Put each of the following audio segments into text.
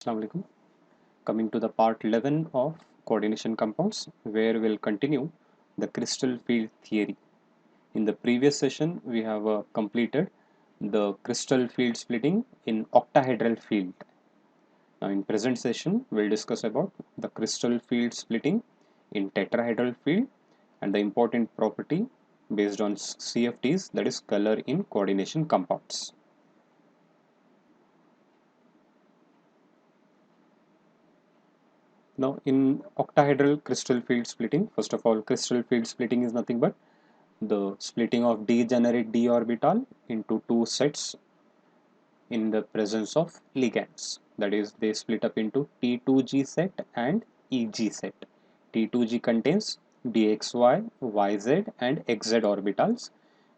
Assalamu alaikum. Coming to the part 11 of coordination compounds, where we'll continue the crystal field theory. In the previous session, we have completed the crystal field splitting in octahedral field. Now, in present session, we'll discuss about the crystal field splitting in tetrahedral field and the important property based on CFTs, that is color in coordination compounds. Now, in octahedral crystal field splitting, first of all, crystal field splitting is nothing but the splitting of degenerate d orbital into two sets in the presence of ligands. That is, they split up into T2G set and EG set. T2G contains dxy, yz and xz orbitals,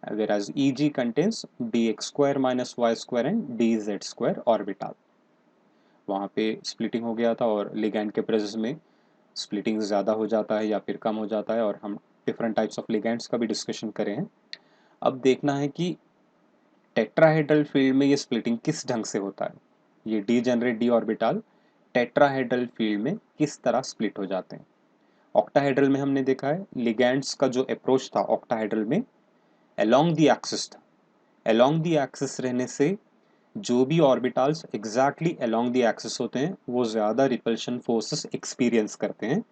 whereas EG contains dx square minus y square and dz square orbital. वहाँ पे splitting हो गया था और ligand के presence में splitting ज़्यादा हो जाता है या फिर कम हो जाता है, और हम डिफरेंट टाइप्स ऑफ लिगैंड्स का भी डिस्कशन करें हैं। अब देखना है कि टेट्राहेड्रल फील्ड में ये स्प्लिटिंग किस ढंग से होता है, ये degenerate D orbital tetrahedral field में किस तरह स्प्लिट हो जाते हैं। ऑक्टाहेड्रल में हमने देखा है लिगैंड्स का जो अप्रोच था ऑक्टाहेड्रल में अलोंग द एक्सिस था। अलोंग द एक्सिस रहने से जो भी orbitals exactly along the axis होते हैं वो ज़्यादा रिपल्शन फोर्सेस एक्सपीरियंस करते हैं,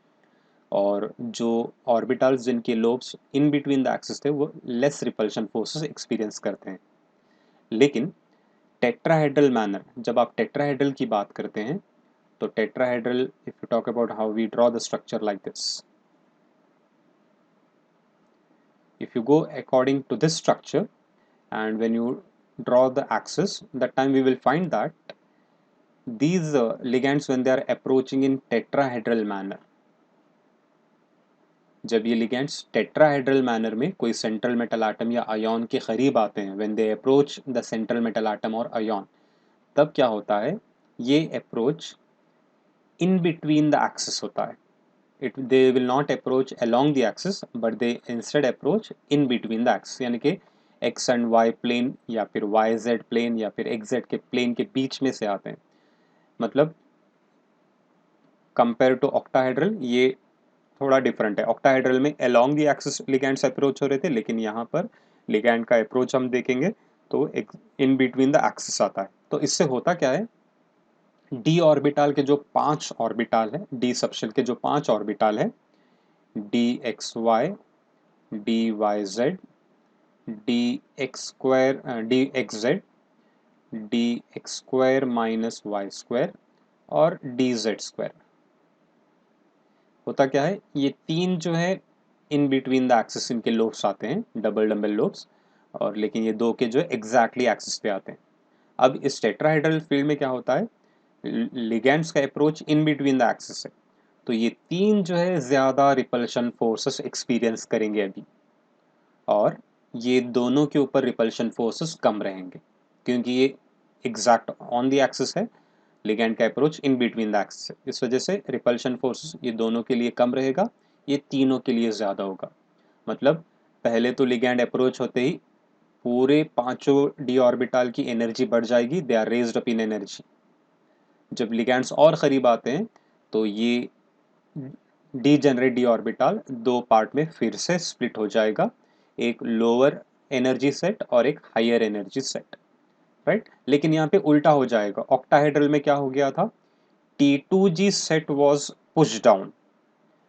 और जो ऑर्बिटल्स जिनके lobes in between the axis थे वो लेस रिपल्शन फोर्सेस एक्सपीरियंस करते हैं। लेकिन टेट्राहेड्रल मैनर, जब आप टेट्राहेड्रल की बात करते हैं तो tetrahedral, if you talk about how we draw the structure like this, if you go according to this structure and when you draw the axis, that time we will find that these ligands, when they are approaching in tetrahedral manner, जब ये ligands tetrahedral manner में कोई central metal atom या ion के करीब आते हैं, when they approach the central metal atom और आयन, तब क्या होता है, ये approach in between the axis होता है। they will not approach along the axis but they instead approach in between the axis, यानी कि x and y प्लेन या फिर yz प्लेन या फिर xz के प्लेन के बीच में से आते हैं। मतलब कंपेयर टू ऑक्टाहेड्रल ये थोड़ा डिफरेंट है। ऑक्टाहेड्रल में along the axis ligands approach हो रहे थे, लेकिन यहाँ पर लिगैंड का अप्रोच हम देखेंगे तो इन बिटवीन द एक्सिस आता है। तो इससे होता क्या है, डी ऑर्बिटल के जो 5 ऑर्बिटल है, डी सबशेल के जो 5 ऑर्बिटल है, D X Y, D Y Z, D x square, D X Z, D x square minus Y square और डी जेड स्क्वायर, होता क्या है, ये तीन जो है इन बिटवीन द एक्सिस इनके लोब्स आते हैं, डबल डबल लोब्स, और लेकिन ये दो के जो है एग्जैक्टली एक्सिस पे आते हैं। अब इस टेट्राहेड्रल फील्ड में क्या होता है, लिगैंड्स का approach in between the axis है, तो ये तीन जो है ज़्यादा रिपल्शन फोर्सेस एक्सपीरियंस करेंगे अभी, और ये दोनों के ऊपर रिपल्शन फोर्सेस कम रहेंगे क्योंकि ये एग्जैक्ट ऑन द एक्सिस है, लिगैंड का approach in between the axis है। इस वजह से रिपल्शन फोर्सेस ये दोनों के लिए कम रहेगा, ये तीनों के लिए ज़्यादा होगा। मतलब पहले तो लिगैंड अप्रोच होते ही पूरे पांचों डी ऑर्बिटल की एनर्जी बढ़ जाएगी, they are raised up in energy. जब लिगैंड्स और करीब आते हैं तो ये डीजेनरेट डी ऑर्बिटल दो पार्ट में फिर से स्प्लिट हो जाएगा, एक लोअर एनर्जी सेट और एक हायर एनर्जी सेट, राइट। लेकिन यहाँ पे उल्टा हो जाएगा, ऑक्टाहेड्रल में क्या हो गया था, T2G set was pushed down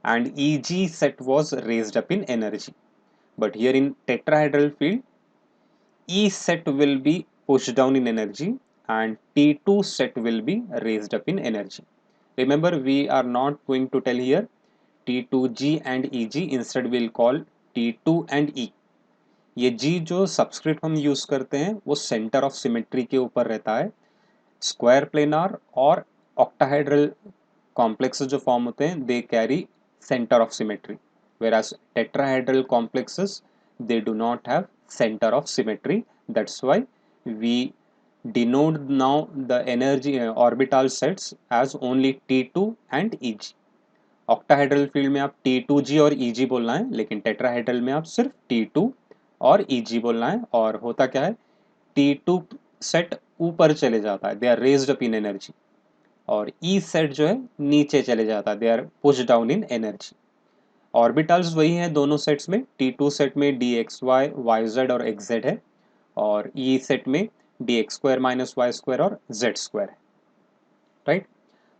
and EG set was raised up in energy. But here in tetrahedral field, E set will be pushed down in energy and T2 set will be raised up in energy. Remember, we are not going to tell here T2G and EG, instead we'll call T2 and E. ये G जो subscript हम use करते हैं वो centre of symmetry के ऊपर रहता है। स्क्वायर प्लेनार और ऑक्टाहेड्रल कॉम्प्लेक्सेस जो फॉर्म होते हैं they carry centre of symmetry, whereas tetrahedral complexes they do not have center of symmetry. That's why we denote now the energy orbital sets as only T2 and EG. Octahedral field में आप T2G और EG बोलना है, लेकिन tetrahedral में आप सिर्फ T2 और EG बोलना है। और होता क्या है, T2 सेट ऊपर चले जाता है, they are raised up in energy, और ई सेट जो है नीचे चले जाता है, they are push down in energy. Orbitals वही हैं दोनों सेट्स में, T2 सेट में D X Y Y Z और एक्स जेड है, और ई सेट में D x square minus Y square और जेड स्क्वायर है, right.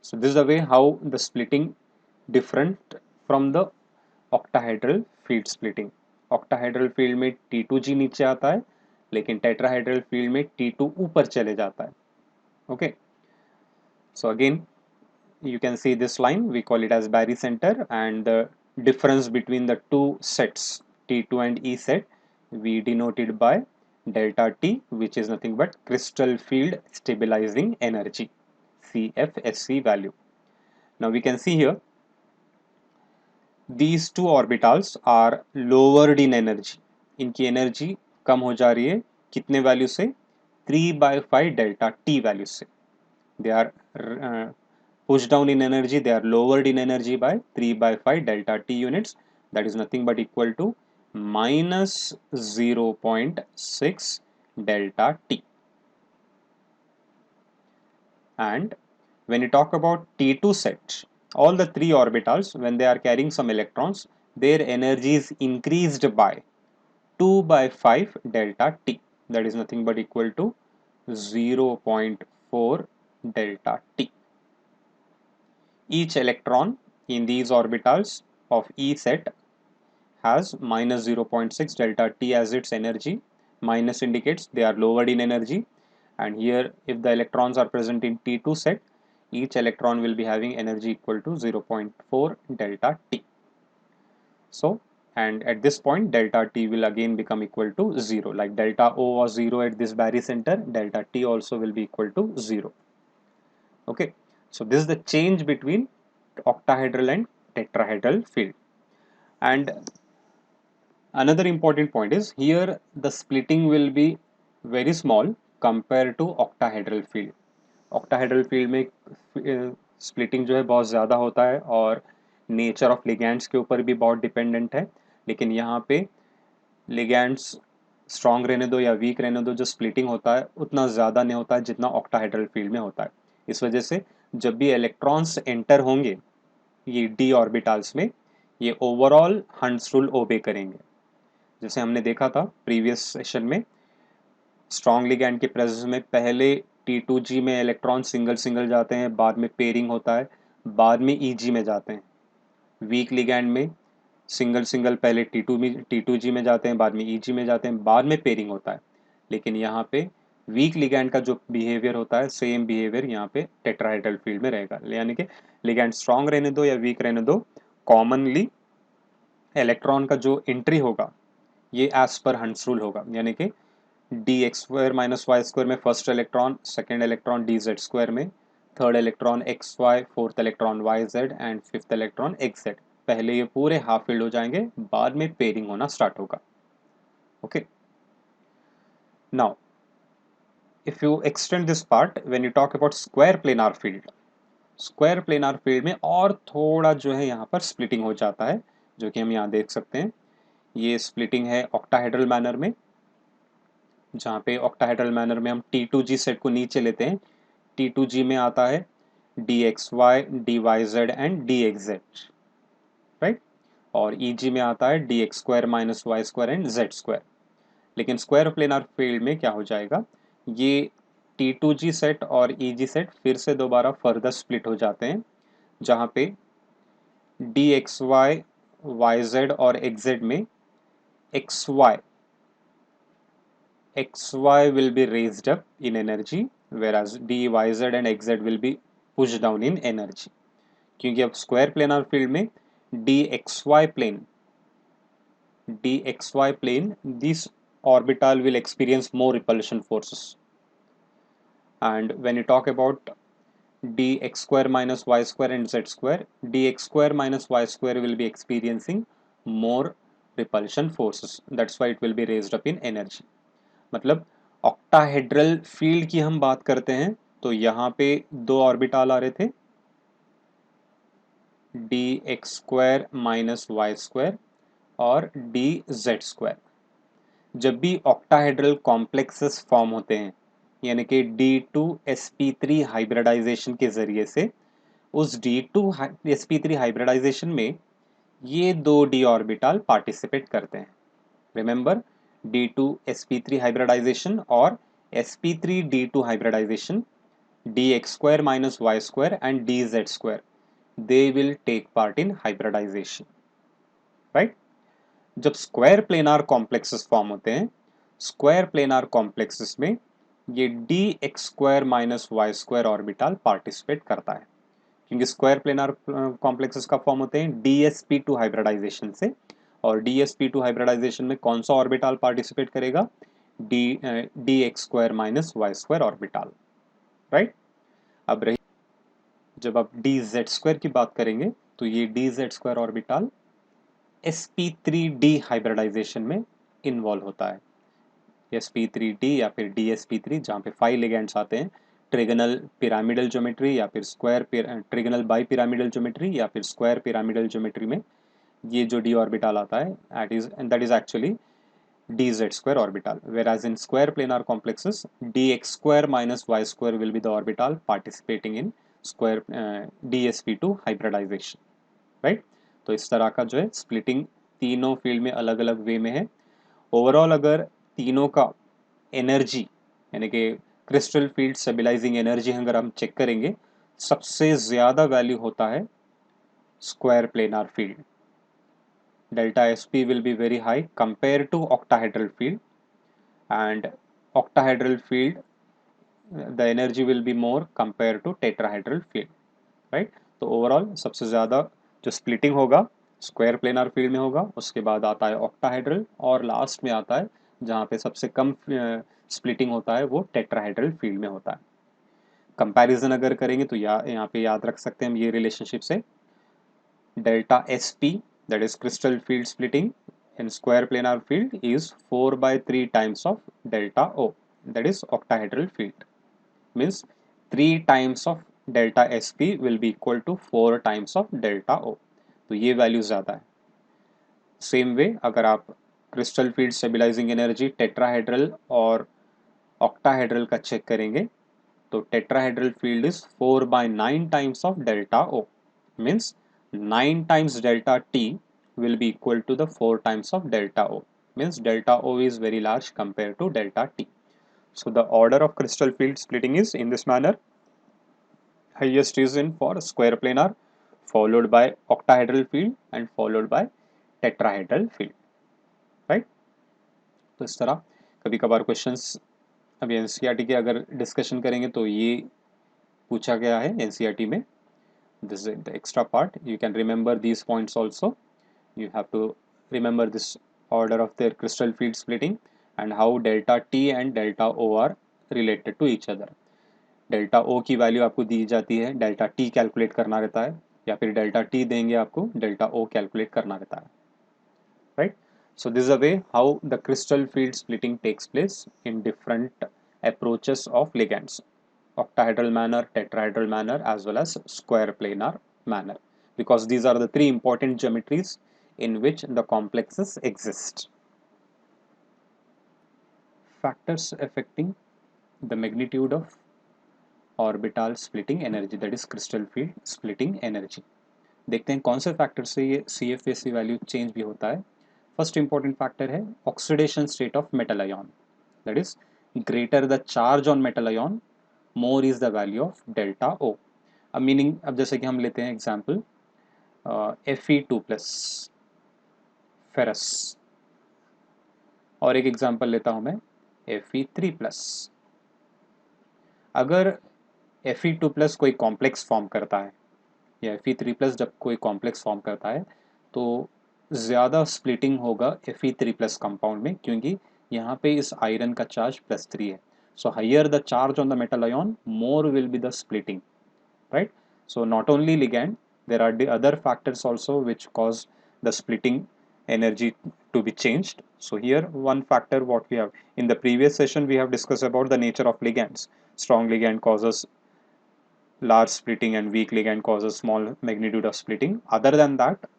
So this is the way how the splitting different from the octahedral field splitting. Octahedral field में T2G नीचे आता है, लेकिन tetrahedral field में T2 ऊपर चले जाता है। Okay, so again you can see this line, we call it as barycenter, and the difference between the two sets T2 and E set we denoted by delta T, which is nothing but crystal field stabilizing energy, CFSC value. Now we can see here these two orbitals are lowered in energy. इनकी energy कम हो जा रही है कितने value से, 3/5 delta T value से। They are pushed down in energy, they are lowered in energy by 3/5 delta T units, that is nothing but equal to minus 0.6 delta T. And when you talk about T2 set, all the three orbitals, when they are carrying some electrons, their energy is increased by 2/5 delta T, that is nothing but equal to 0.4 delta T. Each electron in these orbitals of E set has minus 0.6 delta T as its energy. Minus indicates they are lowered in energy, and here if the electrons are present in T2 set, each electron will be having energy equal to 0.4 delta T. So, and at this point delta T will again become equal to 0, like delta O was 0 at this barycenter, delta T also will be equal to 0. Okay, so this is the change between octahedral and tetrahedral field. And another important point is here the splitting will be very small compared to octahedral field. Octahedral field में splitting जो है बहुत ज़्यादा होता है और nature of ligands के ऊपर भी बहुत dependent है, लेकिन यहाँ पे ligands strong रहने दो या weak रहने दो, जो splitting होता है उतना ज़्यादा नहीं होता है जितना octahedral field में होता है। इस वजह से जब भी electrons enter होंगे ये d orbitals में, ये overall Hund's rule obey करेंगे। जैसे हमने देखा था प्रीवियस सेशन में, स्ट्रॉन्ग लिगैंड के प्रेजेंस में पहले T2G में इलेक्ट्रॉन सिंगल सिंगल जाते हैं, बाद में पेयरिंग होता है, बाद में EG में जाते हैं। वीक लिगैंड में सिंगल सिंगल पहले T2G में जाते हैं, बाद में EG में जाते हैं, बाद में पेयरिंग होता है। लेकिन यहाँ पे वीक लिगैंड का जो बिहेवियर होता है सेम बिहेवियर यहाँ पे टेट्राहेड्रल फील्ड में रहेगा, यानी कि लिगैंड स्ट्रॉन्ग रहने दो या वीक रहने दो, कॉमनली इलेक्ट्रॉन का जो एंट्री होगा ये एज पर हंट्स रूल होगा, यानी कि d x square minus Y square में first electron, second electron d Z square में, third electron x y, fourth electron y z and fifth electron x z. पहले ये पूरे हाफ फील्ड हो जाएंगे, बाद में पेयरिंग होना स्टार्ट होगा। Okay, now if you extend this part, when you talk about square planar field, square planar field में और थोड़ा जो है यहाँ पर स्प्लिटिंग हो जाता है, जो कि हम यहाँ देख सकते हैं। ये स्प्लिटिंग है ऑक्टाहेड्रल मैनर में, जहाँ पे ऑक्टाहेड्रल मैनर में हम T2G सेट को नीचे लेते हैं। T2G में आता है DXY, DYZ and DXZ, right, और EG में आता है DX square minus Y square and Z square. लेकिन स्क्वायर प्लेनर फील्ड में क्या हो जाएगा, ये T2G सेट और EG सेट फिर से दोबारा फर्दर स्प्लिट हो जाते हैं, जहाँ पे DXY, YZ और XZ में XY will be raised up in energy, whereas DYZ and XZ will be pushed down in energy. क्योंकि अब स्क्वायर प्लेनर फील्ड में DXY plane, this orbital will experience more repulsion forces. And when you talk about dx square minus y square and z square, dx square minus y square will be experiencing more repulsion forces. That's why it will be raised up in energy. मतलब octahedral field की हम बात करते हैं तो यहाँ पे दो ऑर्बिटल आ रहे थे, D x square minus Y square और डी जेड स्क्वायर। जब भी ऑक्टाहेड्रल कॉम्प्लेक्सेस फॉर्म होते हैं यानी कि D2sp3 हाइब्रिडाइजेशन के जरिए से उस D2sp3 हाइब्रिडाइजेशन में ये दो d ऑर्बिटल पार्टिसिपेट करते हैं। रिमेंबर, D2sp3 हाइब्रिडाइजेशन और sp3d2 hybridisation, dx square minus y square and dz square, they will take part in hybridization, right? जब स्क्वायर प्लेनार कॉम्प्लेक्सेस फॉर्म होते हैं, स्क्वायर प्लेनार कॉम्प्लेक्सेस में ये dx square minus y square orbital participate करता है, क्योंकि square planar complexes का form होते हैं dsp2 हाइब्रिडाइजेशन से, और dsp2 हाइब्रिडाइजेशन में कौन सा ऑर्बिटल पार्टिसिपेट करेगा? dx square minus y square orbital, right? अब रही, जब आप dz स्क्वायर की बात करेंगे तो ये dz square orbital sp3d hybridisation में इन्वॉल्व होता है। sp3d या फिर dsp3, जहाँ पे 5 लिगेंड्स आते हैं, ट्रिगोनल पिरामिडल ज्योमेट्री या फिर square trigonal bi pyramidal geometry या फिर स्क्वायर पिरामिडल ज्योमेट्री में ये जो d ऑर्बिटल आता है that is actually dz square orbital, whereas in square planar complexes dx square minus y square will be the orbital participating in square dsp2 hybridization, right? तो इस तरह का जो है स्प्लिटिंग तीनों फील्ड में अलग अलग वे में है। ओवरऑल अगर तीनों का एनर्जी यानी कि क्रिस्टल फील्ड स्टेबलाइजिंग एनर्जी अगर हम चेक करेंगे, सबसे ज़्यादा वैल्यू होता है square planar field. delta sp will be very high compared to octahedral field, and octahedral field the energy will be more compared to tetrahedral field, right? तो overall सबसे ज़्यादा जो स्प्लिटिंग होगा स्क्वायर प्लेनार फील्ड में होगा, उसके बाद आता है ऑक्टाहेड्रल, और लास्ट में आता है जहाँ पे सबसे कम स्प्लिटिंग होता है वो टेट्राहेड्रल फील्ड में होता है। कंपैरिजन अगर करेंगे तो यहाँ पे याद रख सकते हैं हम ये रिलेशनशिप से, delta sp, that is crystal field splitting in square planar field, is 4/3 times of delta O, that is octahedral field, means 3 times of delta sp will be equal to 4 times of delta O, तो ये value ज़्यादा है। Same way अगर आप crystal field stabilising energy tetrahedral और octahedral का check करेंगे तो tetrahedral field is 4/9 times of delta O, means 9 times delta T will be equal to the 4 times of delta O, means delta O is very large compared to delta T. So the order of crystal field splitting is in this manner: highest is in for square planar, followed by octahedral field and followed by tetrahedral field, right? तो इस तरह कभी कभार questions अभी NCERT के अगर discussion करेंगे तो ये पूछा गया है एनसीईआरटी में। This is the extra part. You can remember these points also. You have to remember this order of their crystal field splitting and how delta T and delta O are related to each other. delta O की value आपको दी जाती है, delta T calculate करना रहता है, या फिर delta T देंगे आपको delta O कैलकुलेट करना रहता है, right? So this is a way how the crystal field splitting takes place in different approaches of ligands: octahedral manner, tetrahedral manner, as well as square planar manner, because these are the three important geometries in which the complexes exist. Factors affecting the magnitude of orbital splitting energy, that is crystal field splitting energy. देखते हैं कौन से factor से ये CFAC value change भी होता है। First important factor है oxidation state of metal ion, that is greater the charge on metal ion more is the value of delta O। अब मीनिंग, अब जैसे कि हम लेते हैं एग्जांपल Fe2+ फेरस, और एक एग्जांपल लेता हूं मैं Fe3+। अगर Fe2+ कोई कॉम्प्लेक्स फॉर्म करता है या Fe3+ जब कोई कॉम्प्लेक्स फॉर्म करता है तो ज़्यादा स्प्लिटिंग होगा Fe3+ कंपाउंड में, क्योंकि यहाँ पे इस आयरन का चार्ज +3 है। So higher the charge on the metal ion more will be the splitting, right? So not only ligand, there are the other factors also which cause the splitting energy to be changed. So here one factor what we have in the previous session we have discussed about the nature of ligands. Strong ligand causes large splitting and weak ligand causes small magnitude of splitting. Other than that,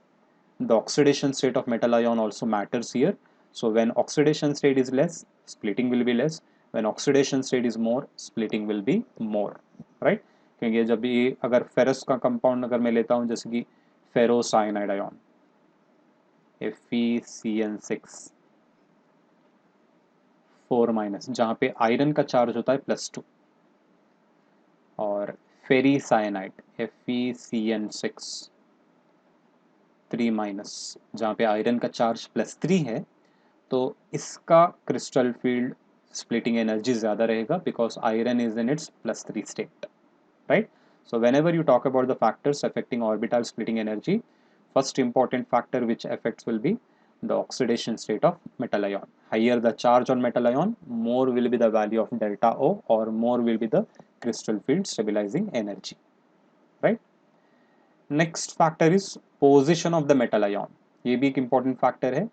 the oxidation state of metal ion also matters here. So when oxidation state is less, splitting will be less. When oxidation state is more, splitting will be more, right. क्योंकि जब ये अगर ferrous का compound अगर मैं लेता हूँ जैसे कि फेरोसाइनाइड आयन FeCN6 4-, जहाँ पे आयरन का चार्ज होता है +2, और फेरीसाइनाइड FeCN6 3-, जहाँ पे आयरन का चार्ज +3 है, तो इसका क्रिस्टल फील्ड splitting एनर्जी ज़्यादा रहेगा because iron is in its +3 state, right? So whenever you talk about the factors affecting orbital splitting energy, first important factor which affects will be the oxidation state of metal ion. Higher the charge on metal ion, more will be the value of delta O, or more will be the crystal field stabilizing energy, right? Next factor is position of the metal ion. ये भी एक important factor है.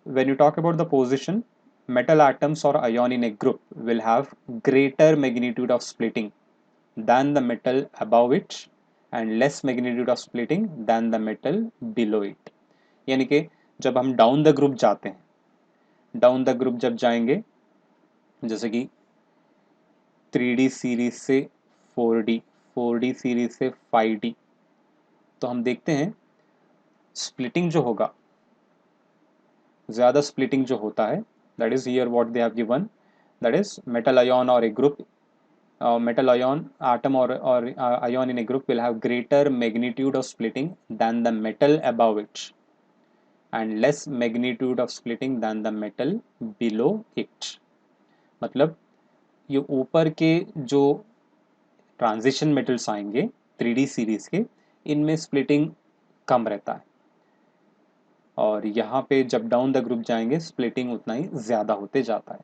When you talk about the position, metal atoms or ion in a group will have greater magnitude of splitting than the metal above it and less magnitude of splitting than the metal below it. यानी कि जब हम down the group जाते हैं, down the group जब जाएंगे जैसे कि 3D सीरीज से 4D, 4D सीरीज से 5D, तो हम देखते हैं स्प्लिटिंग जो होगा, ज़्यादा स्प्लिटिंग जो होता है, that is here what they have given, that is metal ion और ए group, metal ion atom or ion in a group will have greater magnitude of splitting than the metal above it and less magnitude of splitting than the metal below it. मतलब ये ऊपर के जो transition metals आएंगे 3D series के, इनमें splitting कम रहता है, और यहाँ पे जब डाउन द ग्रुप जाएंगे स्प्लिटिंग उतना ही ज़्यादा होते जाता है.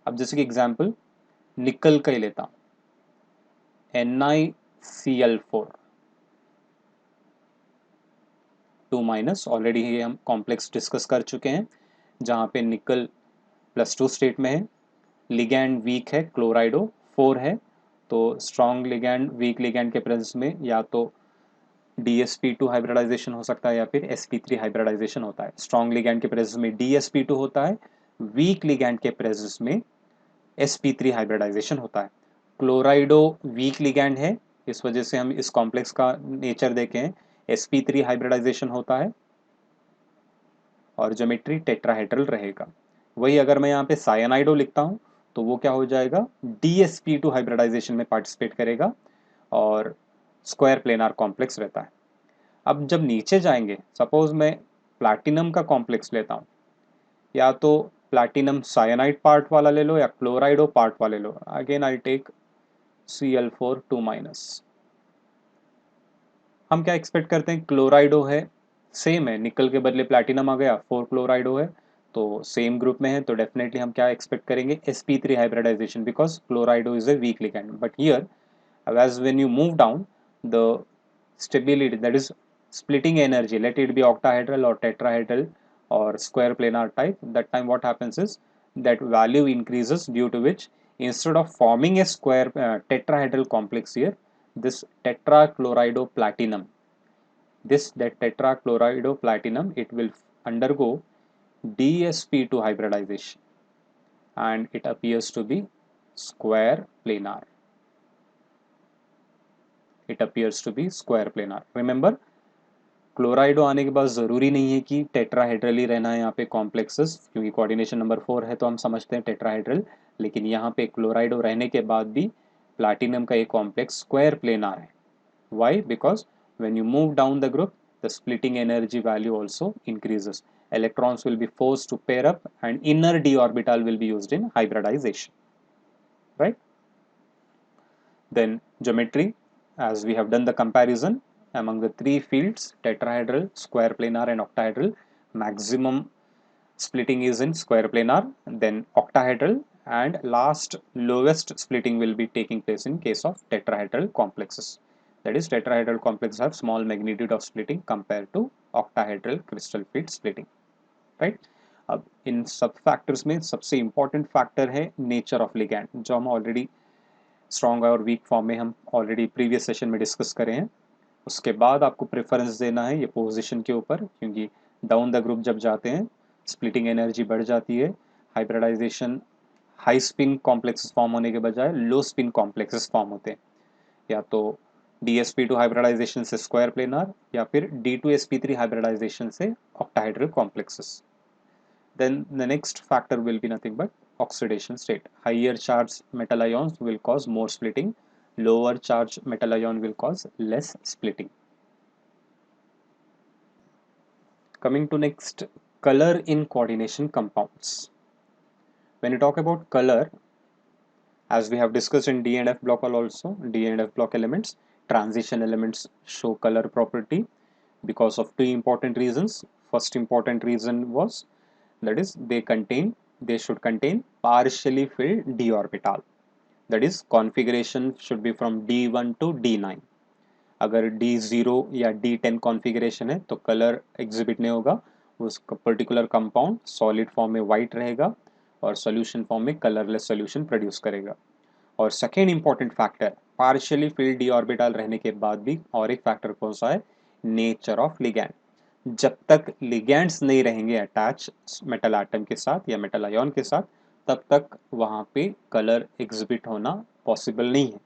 अब जैसे कि एग्जांपल निकल का ही लेता हूँ, NiCl4 2-, ऑलरेडी ये हम कॉम्प्लेक्स डिस्कस कर चुके हैं, जहाँ पे निकल +2 स्टेट में है, लिगैंड वीक है, क्लोराइडो 4 है, तो स्ट्रॉन्ग लिगैंड वीक लिगैंड के प्रेजेंस में या तो DsP2 हाइब्रिडाइजेशन हो सकता है या फिर sp3 हाइब्रिडाइजेशन होता है. स्ट्रॉन्ग लिगैंड के प्रेजेंस में DsP2 होता है, वीक लिगैंड के प्रेजेंस में sp3 हाइब्रिडाइजेशन होता है. क्लोराइडो वीक लिगैंड है, इस वजह से हम इस कॉम्प्लेक्स का नेचर देखें, sp3 हाइब्रिडाइजेशन होता है और ज्योमेट्री टेट्राहेड्रल रहेगा. वही अगर मैं यहाँ पे साइनाइडो लिखता हूँ तो वो क्या हो जाएगा, DsP2 हाइब्रिडाइजेशन में पार्टिसिपेट करेगा और स्क्वायर प्लेनार कॉम्प्लेक्स रहता है. अब जब नीचे जाएंगे, सपोज मैं प्लैटिनम का कॉम्प्लेक्स लेता हूँ, या तो प्लैटिनम साइनाइड पार्ट वाला ले लो या क्लोराइडो पार्ट वाले लो. Again I take Cl4 2-. हम क्या एक्सपेक्ट करते हैं, क्लोराइडो है, सेम है, निकल के बदले प्लैटिनम आ गया, 4 क्लोराइडो है, तो सेम ग्रुप में है, तो डेफिनेटली हम क्या एक्सपेक्ट करेंगे, sp3 hybridisation, because chlorido is a weak ligand. But here as when you move down, the stability, that is splitting energy, let it be octahedral or tetrahedral or square planar type, that time what happens is that value increases, due to which instead of forming a square tetrahedral complex here, this tetrachloridoplatinum, that tetrachloridoplatinum, it will undergo DsP2 hybridization and it appears to be square planar. It appears to be square planar. Remember, क्लोराइडो आने के बाद ज़रूरी नहीं है कि tetrahedral ही रहना है यहाँ पे कॉम्प्लेक्सेस, क्योंकि कोऑर्डिनेशन नंबर 4 है तो हम समझते हैं टेट्राहेड्रल, लेकिन यहाँ पे क्लोराइडो रहने के बाद भी प्लैटिनम का एक कॉम्प्लेक्स स्क्वायर प्लेनार है. Why? Because when you move down the group, the splitting energy value also increases. Electrons will be forced to pair up and inner d orbital will be used in hybridization, right? Then geometry, as we have done the comparison among the three fields, tetrahedral, square planar and octahedral, maximum splitting is in square planar, then octahedral, and last lowest splitting will be taking place in case of tetrahedral complexes. That is, tetrahedral complexes have small magnitude of splitting compared to octahedral crystal field splitting, right? अब इन सब factors में सबसे important factor है nature of ligand, जो हम already strong और weak form में हम ऑलरेडी प्रीवियस सेशन में डिस्कस करें हैं. उसके बाद आपको प्रेफरेंस देना है ये पोजीशन के ऊपर, क्योंकि डाउन द ग्रुप जब जाते हैं स्प्लिटिंग एनर्जी बढ़ जाती है, hybridisation high spin complexes form होने के बजाय लो स्पिन कॉम्प्लेक्सेस फॉर्म होते हैं, या तो dsp2 हाइब्रिडाइजेशन से स्क्वायर प्लेनार या फिर d2sp3 हाइब्रिडाइजेशन से octahedral complexes. Then the next factor will be nothing but oxidation state. Higher charged metal ions will cause more splitting, lower charged metal ion will cause less splitting. Coming to next, color in coordination compounds. When you talk about color, as we have discussed in D and F block also, D and F block elements, transition elements show color property because of two important reasons. First important reason was that is they should contain partially filled d orbital, that is configuration should be from d1 to d9. अगर d0 या d10 configuration है तो colour exhibit नहीं होगा, उस particular compound solid form में white रहेगा और सॉल्यूशन फॉर्म में कलरलेस सॉल्यूशन प्रोड्यूस करेगा. और second important factor partially field D orbital रहने के बाद भी और एक फैक्टर कौन सा है, नेचर ऑफ लिगैंड. जब तक लिगैंड्स नहीं रहेंगे अटैच मेटल एटम के साथ या मेटल आयन के साथ, तब तक वहाँ पे कलर एग्जिबिट होना पॉसिबल नहीं है,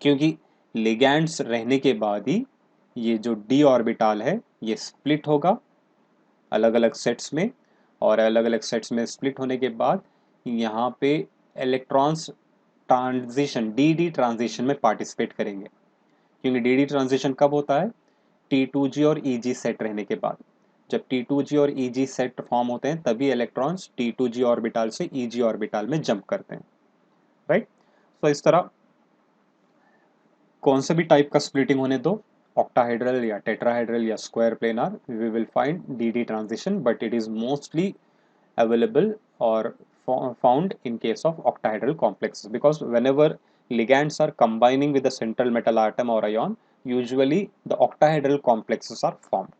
क्योंकि लिगैंड्स रहने के बाद ही ये जो डी ऑर्बिटल है ये स्प्लिट होगा अलग अलग सेट्स में, और अलग अलग सेट्स में स्प्लिट होने के बाद यहाँ पे इलेक्ट्रॉन्स ट्रांजिशन डी ट्रांजिशन में पार्टिसिपेट करेंगे. क्योंकि डी ट्रांजिशन कब होता है, T2G और EG सेट रहने के बाद. जब T2G और EG सेट फॉर्म होते हैं तभी इलेक्ट्रॉन्स T2G ऑर्बिटल से EG ऑर्बिटल में जंप करते हैं, राइट. तो इस तरह कौन से भी टाइप का स्प्लिटिंग होने दो, ऑक्टाहेड्रल या टेट्राहेड्रल या square planar, we will find D transition, but it is mostly available or found in case of octahedral complexes, because whenever ligands are combining with the central metal atom or ion, usually the octahedral complexes are formed.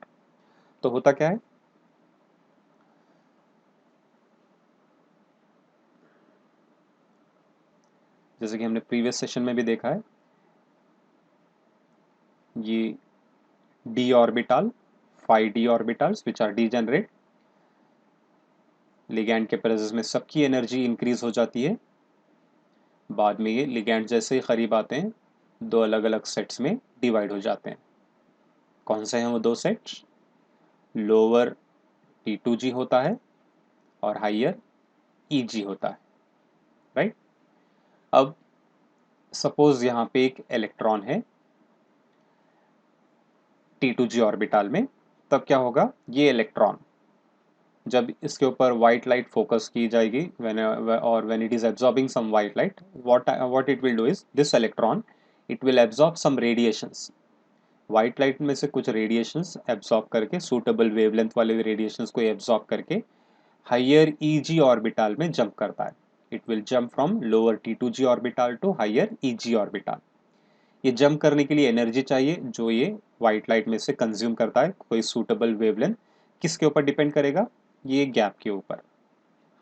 तो होता क्या है, जैसे कि हमने previous session में भी देखा है, ये d orbital 5d orbitals which are degenerate, ligand के प्रेजेंस में सबकी एनर्जी इंक्रीज हो जाती है. बाद में ये लिगैंड जैसे ही करीब आते हैं दो अलग अलग सेट्स में डिवाइड हो जाते हैं. कौन से हैं वो दो सेट्स, लोअर T2G होता है और हाइयर EG होता है, राइट. अब सपोज यहाँ पे एक इलेक्ट्रॉन है T2G ऑर्बिटल में, तब क्या होगा, ये इलेक्ट्रॉन जब इसके ऊपर वाइट लाइट फोकस की जाएगी when it is absorbing some white light, what it will do is this electron it will absorb some radiations. White light में से कुछ रेडिएशंस एब्जॉर्ब करके, सूटेबल वेवलेंथ वाले रेडिएशंस को एब्जॉर्ब करके हायर EG ऑर्बिटल में जंप करता है. It will jump from lower T2G orbital to higher EG orbital. ये जंप करने के लिए एनर्जी चाहिए जो ये वाइट लाइट में से कंज्यूम करता है, कोई सूटेबल वेवलेंथ. किसके ऊपर डिपेंड करेगा, ये गैप के ऊपर.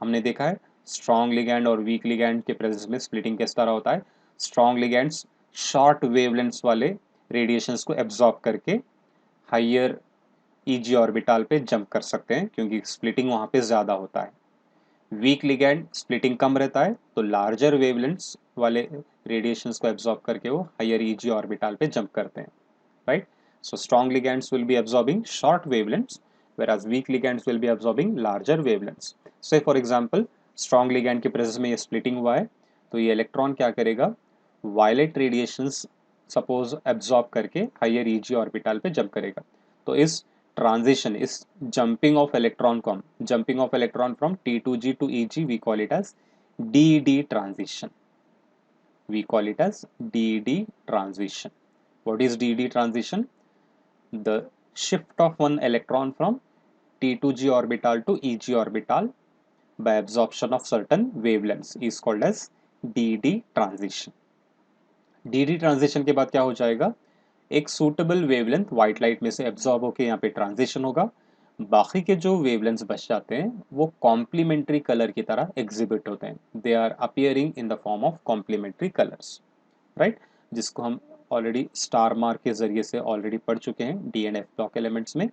हमने देखा है स्ट्रॉन्ग लिगैंड और वीक लिगैंड के प्रेजेंस में स्प्लिटिंग किस तरह होता है. स्ट्रॉन्ग लिगैंड्स शॉर्ट वेवलेंथ्स वाले रेडिएशंस को एब्जॉर्ब करके हायर EG ऑर्बिटल पे जंप कर सकते हैं, क्योंकि स्प्लिटिंग वहाँ पे ज़्यादा होता है. वीक लिगैंड स्प्लिटिंग कम रहता है तो लार्जर वेवलेंथ्स वाले रेडिएशंस को एब्जॉर्ब करके वो हायर EG ऑर्बिटल पे जंप करते हैं, right. So strong ligands will be absorbing short wavelengths, whereas weak ligands will be absorbing larger wavelengths. Say for example, strong ligand के प्रेजेंस में ये splitting हुआ है तो ये इलेक्ट्रॉन क्या करेगा, वायलेट रेडिएशंस सपोज एब्जॉर्ब करके हायर EG ऑर्बिटल पे जंप करेगा. तो इस ट्रांजिशन, इस जंपिंग ऑफ इलेक्ट्रॉन को हम jumping of electron from T2G to EG we call it as DD transition. We call it as DD transition. What is DD transition? The shift of one electron from T2G orbital to EG orbital by absorption of certain wavelengths is called as DD transition. DD transition के बाद क्या हो जाएगा, एक suitable wavelength white light में से absorb होके यहाँ पे transition होगा. बाकी के जो wavelengths बच जाते हैं वो complementary color की तरह exhibit होते हैं. They are appearing in the form of complementary colors, right? जिसको हम ऑलरेडी स्टार मार्क के जरिए से ऑलरेडी पढ़ चुके हैं D and F block elements में.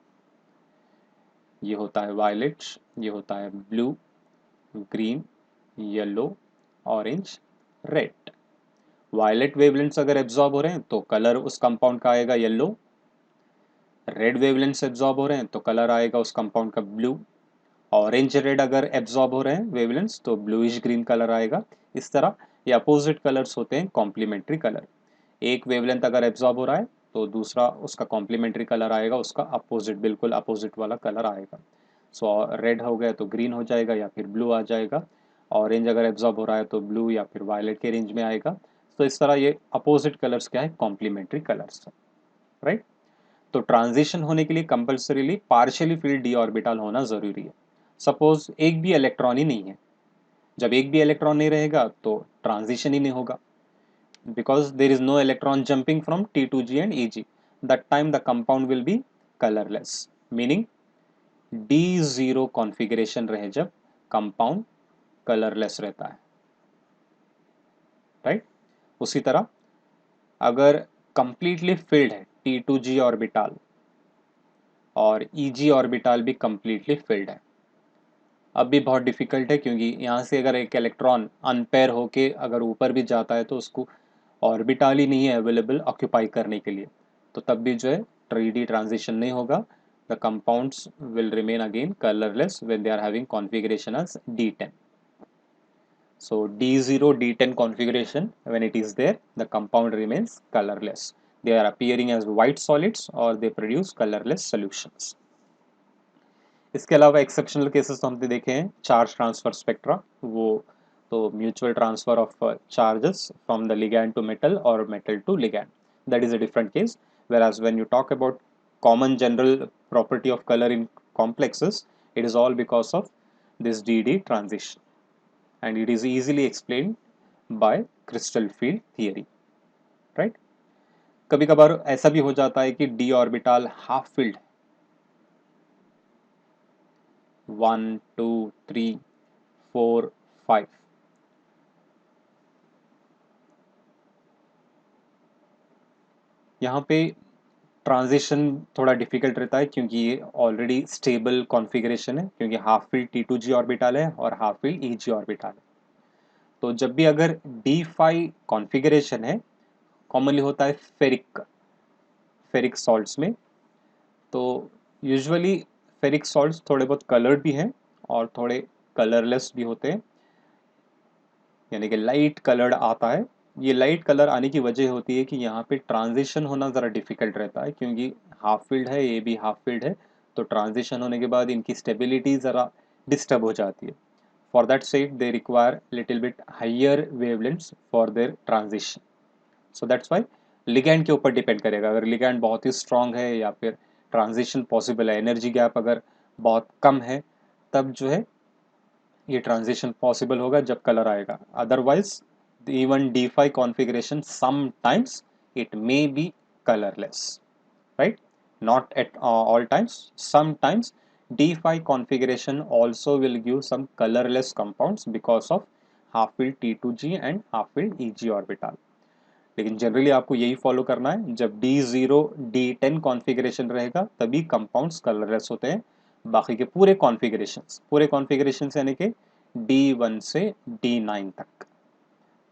ये होता है वायलेट, ये होता है blue, green, yellow orange, red. Violet wavelengths अगर एब्जॉर्ब हो रहे हैं तो कलर उस कंपाउंड का आएगा येलो। रेड वेवलेंथ्स एब्जॉर्ब हो रहे हैं तो कलर आएगा उस कंपाउंड का ब्लू। ऑरेंज रेड अगर एब्जॉर्ब हो रहे हैं वेवलेंथ्स तो ब्लूइश ग्रीन कलर आएगा। इस तरह ये अपोजिट कलर्स होते हैं कॉम्प्लीमेंट्री कलर। एक वेवलेंथ अगर एब्जॉर्ब हो रहा है तो दूसरा उसका कॉम्प्लीमेंट्री कलर आएगा, उसका अपोजिट, बिल्कुल अपोजिट वाला कलर आएगा। सो रेड हो गया तो ग्रीन हो जाएगा या फिर ब्लू आ जाएगा। ऑरेंज अगर एब्जॉर्ब हो रहा है तो ब्लू या फिर वायलेट के रेंज में आएगा। तो इस तरह ये अपोजिट कलर्स क्या है, कॉम्प्लीमेंट्री कलर्स, राइट। तो ट्रांजिशन होने के लिए compulsorily partially field D orbital होना जरूरी है। सपोज एक भी इलेक्ट्रॉन ही नहीं है, जब एक भी इलेक्ट्रॉन नहीं रहेगा तो ट्रांजिशन ही नहीं होगा, because there is no electron jumping from T2G and EG. That time the compound will be colorless, meaning D0 configuration रहे जब compound colorless रहता है, right? उसी तरह अगर completely filled है T2G ऑर्बिटल और EG ऑर्बिटल भी completely filled है, अब भी बहुत डिफिकल्ट है क्योंकि यहाँ से अगर एक इलेक्ट्रॉन अनपेयर होके अगर ऊपर भी जाता है तो उसको ऑर्बिटल ही नहीं है अवेलेबल ऑक्यूपाई करने के लिए, तो तब भी जो है 3D ट्रांजिशन नहीं होगा। The compounds will remain again colourless when they are having configuration as D10. So D0 D10 configuration, when it is there, the compound remains colorless. They are appearing as white solids or they produce colorless solutions. इसके अलावा exceptional cases तो हमने देखे हैं, charge transfer spectra, वो तो mutual transfer of charges from the ligand to metal और metal to ligand, that is a different case. whereas when you talk about common general property of color in complexes, it is all because of this DD transition and it is easily explained by crystal field theory, right? कभी कभार ऐसा भी हो जाता है कि d orbital half filled, 1 2 3 4 5, यहाँ पे ट्रांजिशन थोड़ा डिफिकल्ट रहता है क्योंकि ये ऑलरेडी स्टेबल कॉन्फ़िगरेशन है, क्योंकि हाफ फील्ड T2G ऑर्बिटल है और हाफ फील्ड EG ऑर्बिटल है। तो जब भी अगर D5 कॉन्फ़िगरेशन है, कॉमनली होता है फेरिक सॉल्ट्स में, तो यूजुअली फेरिक सॉल्ट्स थोड़े बहुत कलर्ड भी हैं और थोड़े कलरलेस भी होते हैं, यानी कि लाइट कलर्ड आता है। ये लाइट कलर आने की वजह होती है कि यहाँ पे ट्रांजिशन होना ज़रा डिफिकल्ट रहता है क्योंकि हाफ फील्ड है, ये भी हाफ फील्ड है, तो ट्रांजिशन होने के बाद इनकी स्टेबिलिटी ज़रा डिस्टर्ब हो जाती है। For that sake they require little bit higher wavelengths for their transition. So that's why ligand के ऊपर डिपेंड करेगा, अगर लिगैंड बहुत ही स्ट्रांग है या फिर ट्रांजिशन पॉसिबल है, एनर्जी गैप अगर बहुत कम है, तब जो है ये ट्रांजिशन पॉसिबल होगा जब कलर आएगा। Otherwise even D5 configuration sometimes it may be colorless, right? Not at all times. Sometimes D5 configuration also will give some colorless compounds because of half filled T2G and half filled EG orbital. लेकिन generally आपको यही follow करना है, जब D0 D10 configuration रहेगा तभी compounds colourless होते हैं। बाकी के पूरे कॉन्फ़िगरेशंस यानी कि D1 से D9 तक,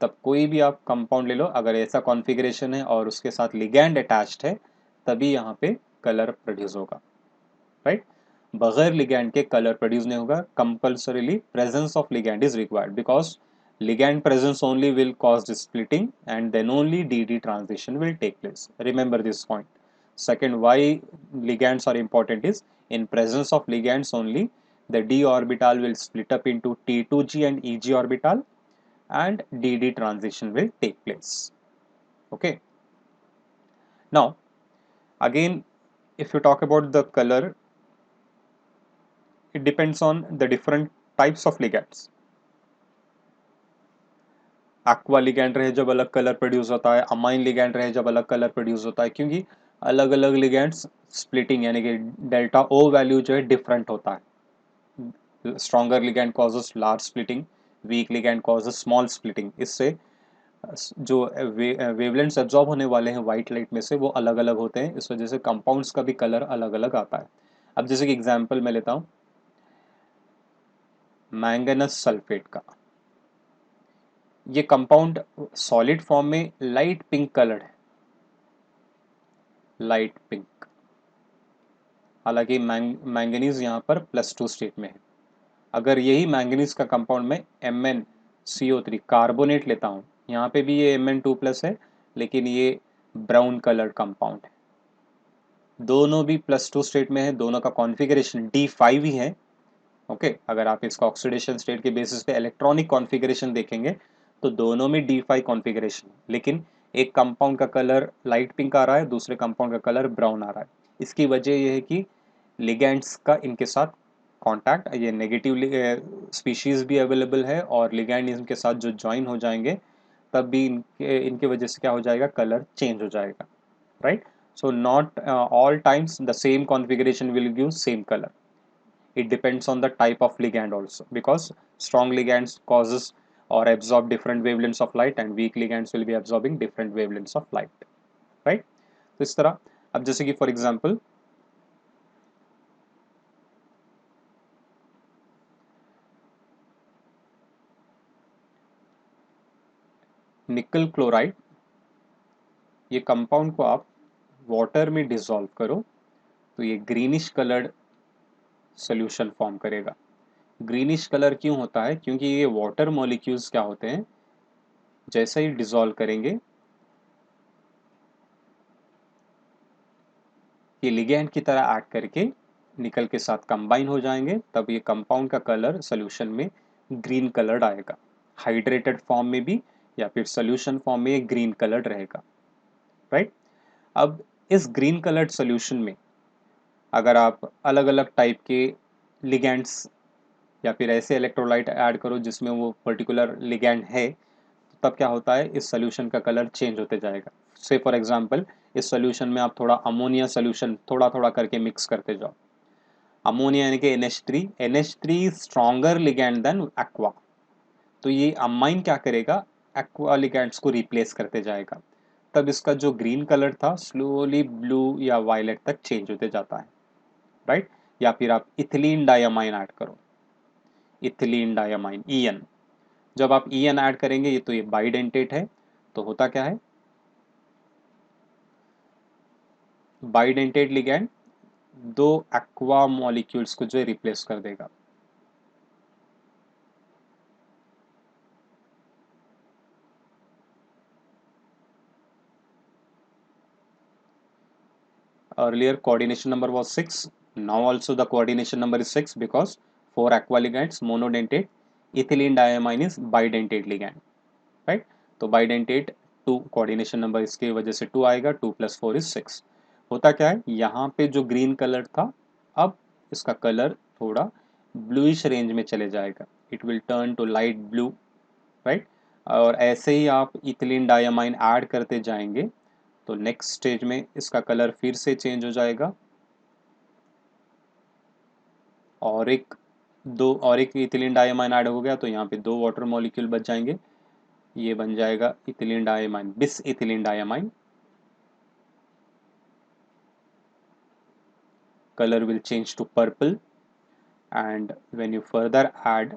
तब कोई भी आप कंपाउंड ले लो, अगर ऐसा कॉन्फ़िगरेशन है और उसके साथ लिगैंड अटैच्ड है तभी यहाँ पे कलर प्रोड्यूस होगा, राइट? बगैर लिगैंड के कलर प्रोड्यूस नहीं होगा। Compulsorily presence of ligand is required because ligand presence only will cause the splitting and then only DD transition will take place. Remember this point. Second, why ligands are important is in presence of ligands only the D orbital will split up into T2G and EG orbital and DD transition will take place. Okay. Now, again, if you talk about the color, it depends on the different types of ligands. Aqua ligand रहे जब अलग colour produce होता है, amine ligand रहे जब अलग colour produce होता है, क्योंकि अलग अलग लिगैंड्स स्प्लिटिंग यानी कि डेल्टा ओ वैल्यू जो है डिफरेंट होता है। Stronger ligand causes large splitting, weak ligand causes small splitting. इससे जो वेवलेंथ्स एब्जॉर्ब होने वाले हैं वाइट लाइट में से वो अलग अलग होते हैं, इस वजह से कंपाउंड्स का भी कलर अलग अलग आता है। अब जैसे कि एग्जांपल मैं लेता हूँ मैंगनस सल्फेट का, ये कंपाउंड सॉलिड फॉर्म में लाइट पिंक कलर्ड है, लाइट पिंक। हालांकि मैंगनीज यहाँ पर +2 स्टेट में है। अगर यही मैंगनीज का कंपाउंड में MnCO3 कार्बोनेट लेता हूँ, यहाँ पे भी ये Mn2+ है, लेकिन ये ब्राउन कलर कंपाउंड है। दोनों भी +2 स्टेट में है, दोनों का कॉन्फ़िगरेशन D5 ही है। ओके, अगर आप इसका ऑक्सीडेशन स्टेट के बेसिस पे इलेक्ट्रॉनिक कॉन्फ़िगरेशन देखेंगे तो दोनों में D5 कॉन्फ़िगरेशन, लेकिन एक कंपाउंड का कलर लाइट पिंक आ रहा है, दूसरे कंपाउंड का कलर ब्राउन आ रहा है। इसकी वजह यह है कि लिगैंड्स का इनके साथ कांटेक्ट, ये नेगेटिव स्पीशीज भी अवेलेबल है और लिगैंड इनके साथ जो ज्वाइन हो जाएंगे तब भी इनके वजह से क्या हो जाएगा, कलर चेंज हो जाएगा, right. So not all times the same configuration will give same color. It depends on the type of ligand also, because strong ligands causes or absorb different wavelengths of light and weak ligands will be absorbing different wavelengths of light, right? तो इस तरह अब जैसे कि for example निकल chloride, ये compound को आप वाटर में डिसॉल्व करो तो ये ग्रीनिश कलर्ड सोल्यूशन फॉर्म करेगा। ग्रीनिश कलर क्यों होता है? क्योंकि ये वाटर मॉलिक्यूल्स क्या होते हैं, जैसे ही डिसॉल्व करेंगे ये लिगैंड की तरह एक्ट करके निकल के साथ कंबाइन हो जाएंगे, तब ये कंपाउंड का कलर सोल्यूशन में ग्रीन कलर्ड आएगा। हाइड्रेटेड फॉर्म में भी या फिर सोल्यूशन फॉर्म में ये ग्रीन कलर्ड रहेगा, राइट। अब इस ग्रीन कलर्ड सोल्यूशन में अगर आप अलग अलग टाइप के लिगैंड्स या फिर ऐसे इलेक्ट्रोलाइट ऐड करो जिसमें वो पर्टिकुलर लिगैंड है, तो तब क्या होता है, इस सोल्यूशन का कलर चेंज होते जाएगा। से फॉर एग्जांपल इस सोल्यूशन में आप थोड़ा अमोनिया सोल्यूशन थोड़ा थोड़ा करके मिक्स करते जाओ। अमोनिया यानी कि NH3, NH3 stronger ligand then aqua, तो ये अमाइन क्या करेगा, एक्वा लिगैंड्स को रिप्लेस करते जाएगा। तब इसका जो ग्रीन कलर था स्लोली ब्लू या वायलेट तक चेंज होते जाता है, राइट। या फिर आप इथिलीन डायमाइन ऐड करो, इथिलीन डायमाइन EN, जब आप EN ऐड करेंगे ये तो ये बाइडेंटेट है, तो होता क्या है, बाइडेंटेट लिगैंड दो एक्वा मॉलिक्यूल्स को जो है रिप्लेस कर देगा। Earlier coordination number was 6. Now also the coordination number is 6 because 4 aqua ligands monodentate. Ethylene diamine is bidentate ligand, right? तो bidentate 2 coordination number इसके वजह से 2 आएगा, 2 + 4 is 6। होता क्या है, यहाँ पे जो ग्रीन कलर था अब इसका कलर थोड़ा ब्लूइश रेंज में चले जाएगा, it will turn to light blue, right. और ऐसे ही आप इथिलीन डायमाइन ऐड करते जाएंगे तो नेक्स्ट स्टेज में इसका कलर फिर से चेंज हो जाएगा और एक इथिलीन डायमाइन ऐड हो गया तो यहाँ पे 2 वाटर मॉलिक्यूल बच जाएंगे, ये बन जाएगा इथिलीन डायमाइन, बिस ethylene diamine. color will change to purple and when you further add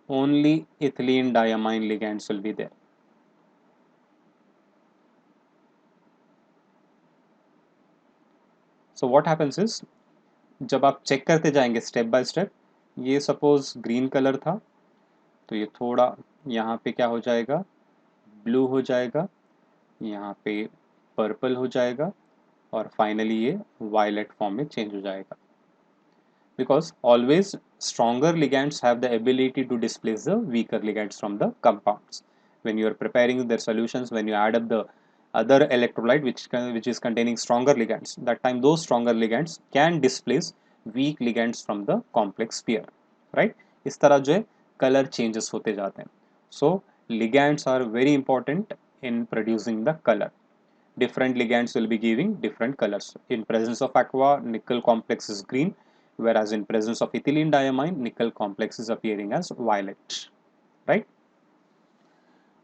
only ethylene diamine ligands will be there. So what happens is जब आप चेक करते जाएंगे स्टेप बाय स्टेप, ये सपोज ग्रीन कलर था तो ये थोड़ा यहाँ पे क्या हो जाएगा, ब्लू हो जाएगा, यहाँ पे पर्पल हो जाएगा और फाइनली ये वायलेट फॉर्म में चेंज हो जाएगा। Because always stronger ligands have the ability to displace the weaker ligands from the compounds. When you are preparing their solutions, when you add up the other electrolyte which is containing stronger ligands, that time those stronger ligands can displace weak ligands from the complex pair, right? इस तरह जो है color changes होते जाते हैं। So ligands are very important in producing the color. Different ligands will be giving different colors. In presence of aqua, nickel complex is green, whereas in presence of ethylene diamine, nickel complex is appearing as violet, right?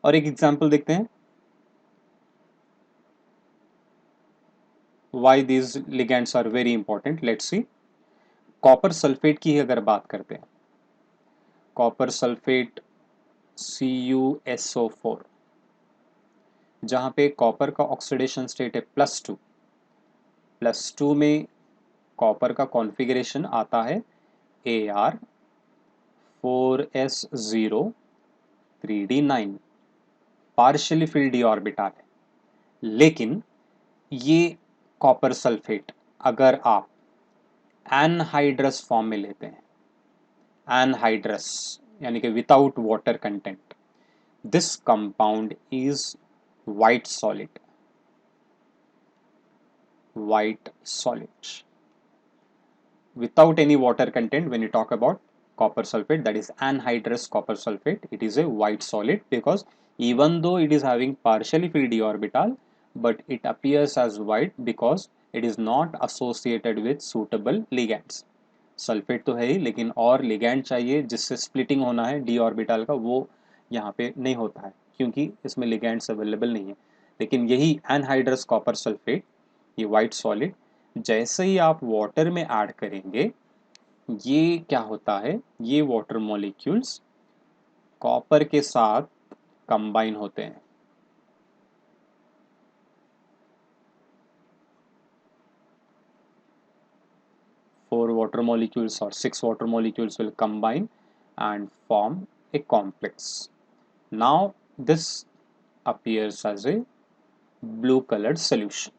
और एक example देखते हैं why these ligands are very important. Let's see. Copper sulphate की अगर बात करते हैं, copper sulphate CuSO4, जहाँ पे कॉपर का ऑक्सीडेशन स्टेट है +2। +2 में कॉपर का कॉन्फ़िगरेशन आता है Ar4s0 3d9, partially field D orbital है। लेकिन ये कॉपर सल्फेट अगर आप एनहाइड्रस फॉर्म में लेते हैं, एनहाइड्रस यानी कि without water content, this compound is white solid, white solid without any water content. When you talk about copper sulfate, that is anhydrous copper sulfate, it is a white solid because even though it is having partially filled d orbital, but it appears as white because it is not associated with suitable ligands. Sulphate तो है ही, लेकिन और ligand चाहिए जिससे splitting होना है D orbital का, वो यहाँ पे नहीं होता है क्योंकि इसमें लिगैंड्स अवेलेबल नहीं है। लेकिन यही एनहाइड्रस कॉपर सल्फेट, ये वाइट सॉलिड, जैसे ही आप वाटर में ऐड करेंगे, ये क्या होता है, ये वाटर मॉलिक्यूल्स कॉपर के साथ कंबाइन होते हैं। Four water molecules or 6 water molecules will combine and form a complex. Now this appears as a blue colored solution,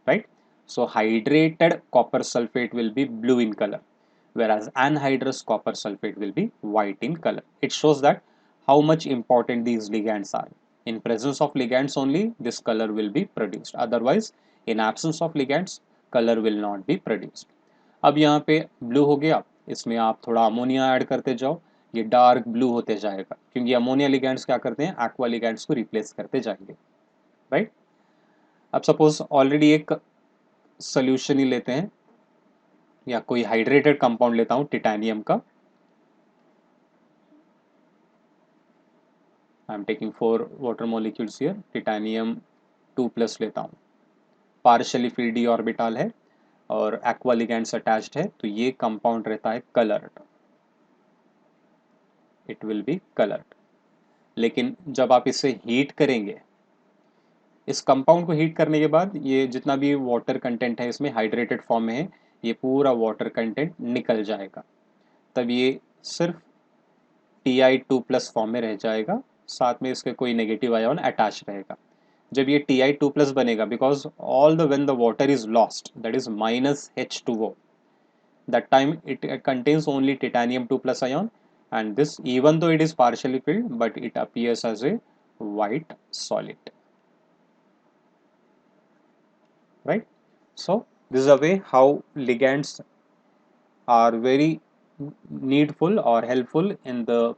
right? So hydrated copper sulfate will be blue in color, whereas anhydrous copper sulfate will be white in color. It shows that how much important these ligands are. In presence of ligands only this color will be produced, otherwise in absence of ligands color will not be produced. अब यहाँ पे blue हो गया, इसमें आप थोड़ा ammonia add करते जाओ, ये डार्क ब्लू होते जाएगा क्योंकि अमोनिया लिगैंड्स क्या करते हैं, एक्वा लिगैंड्स को रिप्लेस करते जाएंगे, राइट। अब सपोज ऑलरेडी एक सोल्यूशन ही लेते हैं या कोई हाइड्रेटेड कंपाउंड लेता हूं टिटेनियम का, I am taking 4 water molecules here, titanium 2+ लेता हूं, पार्शियली फिल्ड डी ऑर्बिटल है और एक्वा लिगैंड्स अटैच्ड है, तो ये कंपाउंड रहता है coloured, it will be coloured. लेकिन जब आप इसे हीट करेंगे, इस कंपाउंड को हीट करने के बाद ये जितना भी वाटर कंटेंट है इसमें हाइड्रेटेड फॉर्म में है, ये पूरा वाटर कंटेंट निकल जाएगा, तब ये सिर्फ Ti2+ फॉर्म में रह जाएगा, साथ में इसके कोई नेगेटिव आयन अटैच रहेगा। जब ये Ti2+ बनेगा, because all the when the water is lost, that is -H2O, that time it contains only titanium 2+ ion, and this even though it is partially filled but it appears as a white solid, right? So this is a way how ligands are very needful or helpful in the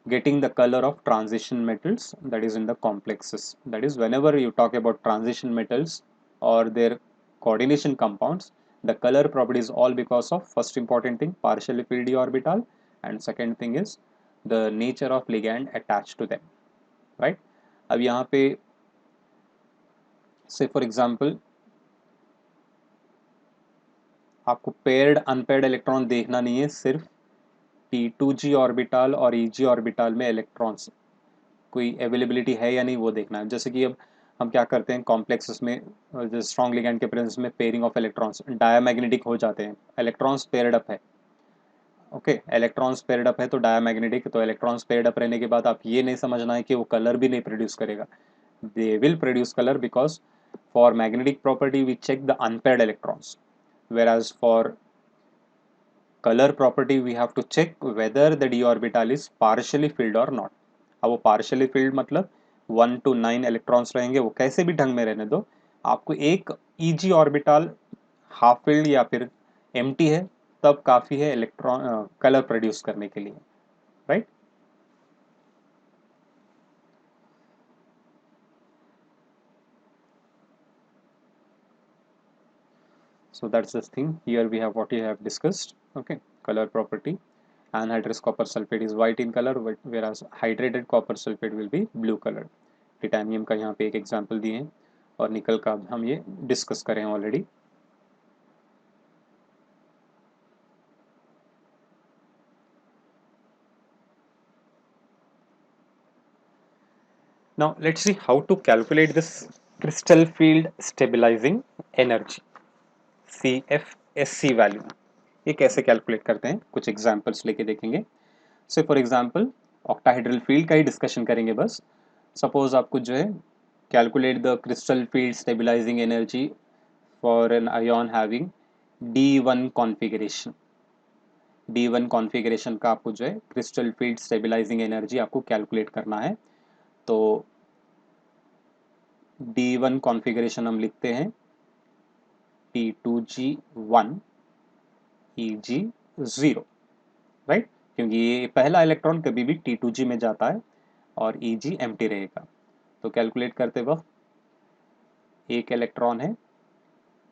getting the color of transition metals, that is in the complexes. That is, whenever you talk about transition metals or their coordination compounds, the color property is all because of first important thing, partially filled d orbital, and second thing is the nature of ligand attached to them, right? अब यहाँ पे say for example आपको paired unpaired electron देखना नहीं है, सिर्फ P2G orbital और EG orbital में इलेक्ट्रॉन्स कोई अवेलेबिलिटी है या नहीं वो देखना है। जैसे कि अब हम क्या करते हैं कॉम्प्लेक्सेस में, स्ट्रॉन्ग लिगैंड के प्रेजेंस में पेयरिंग ऑफ इलेक्ट्रॉन्स डायमैग्नेटिक हो जाते हैं, इलेक्ट्रॉन्स पेयर्ड अप है, ओके, इलेक्ट्रॉन्स पेयर्ड अप है तो डायमैग्नेटिक, तो इलेक्ट्रॉन्स पेयर्ड अप रहने के बाद आप ये नहीं समझना है कि वो कलर भी नहीं प्रोड्यूस करेगा, they will produce colour because for magnetic property we check the unpaired electrons, whereas for color property we have to check whether the d orbital is partially filled or not. अब वो partially filled मतलब 1 to 9 electrons रहेंगे, वो कैसे भी ढंग में रहने दो, आपको एक EG ऑर्बिटल हाफ फिल्ड या फिर एम्प्टी है तब काफ़ी है इलेक्ट्रॉन कलर प्रोड्यूस करने के लिए, right? So that's the thing. Here we have what we have discussed. Okay, color property. Anhydrous copper sulfate is white in color, whereas hydrated copper sulfate will be blue colored. Titanium का यहाँ पे एक example दिए हैं और निकल का हम ये डिस्कस करें already. Now let's see how to calculate this crystal field stabilizing energy CFSC value. ये कैसे कैलकुलेट करते हैं, कुछ एग्जांपल्स लेके देखेंगे। से फॉर एग्जांपल ऑक्टाहेड्रल फील्ड का ही डिस्कशन करेंगे बस। सपोज आपको जो है calculate the crystal field stabilising energy for an ion having D1 configuration. D1 configuration का आपको जो है क्रिस्टल फील्ड स्टेबलाइजिंग एनर्जी आपको कैलकुलेट करना है। तो D1 कॉन्फ़िगरेशन हम लिखते हैं T2G1 Eg0, राइट, क्योंकि ये पहला इलेक्ट्रॉन कभी भी T2G में जाता है और Eg एम्प्टी रहेगा। तो कैलकुलेट करते वक्त एक इलेक्ट्रॉन है